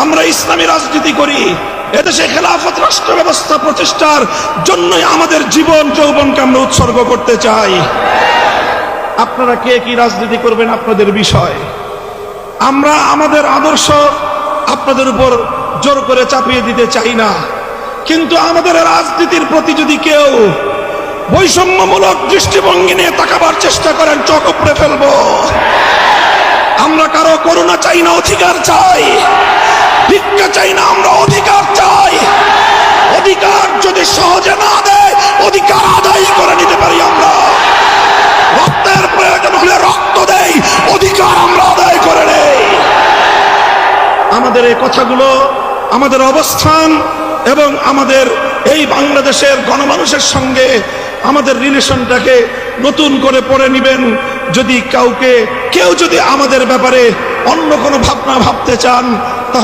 আমরা ইসলামী রাজনীতি করি। এদেশে খেলাফত রাষ্ট্র ব্যবস্থা প্রতিষ্ঠার জন্যই আমাদের জীবন যৌবনকে আমরা উৎসর্গ করতে চাই। আপনারা কে কি রাজনীতি করবেন আপনাদের বিষয়। আমরা আমাদের আদর্শ আপনাদের উপর জোর করে চাপিয়ে দিতে চাই না, কিন্তু আমাদের রাজনীতির প্রতি যদি কেউ বৈষম্যমূলক দৃষ্টিভঙ্গি নিয়ে তাকাবার চেষ্টা করেন, চোখ উপড়ে ফেলবো। আমরা কারো করুণা চাই না, অধিকার চাই। ভিক্ষা চাই না, আমরা অধিকার চাই। অধিকার যদি সহজে না দেয়, অধিকার আদায় করে নিতে পারি আমরা। রক্তের প্রয়োজন হলে রক্ত দেই, অধিকার আমরা আদায় করে নেই। আমাদের এই কথাগুলো, আমাদের অবস্থান এবং আমাদের এই বাংলাদেশের গণমানুষের সঙ্গে আমাদের রিলেশনটাকে নতুন করে পড়ে নেবেন। যদি কেউ যদি আমাদের ব্যাপারে অন্য কোনো ভাবনা ভাবতে চান,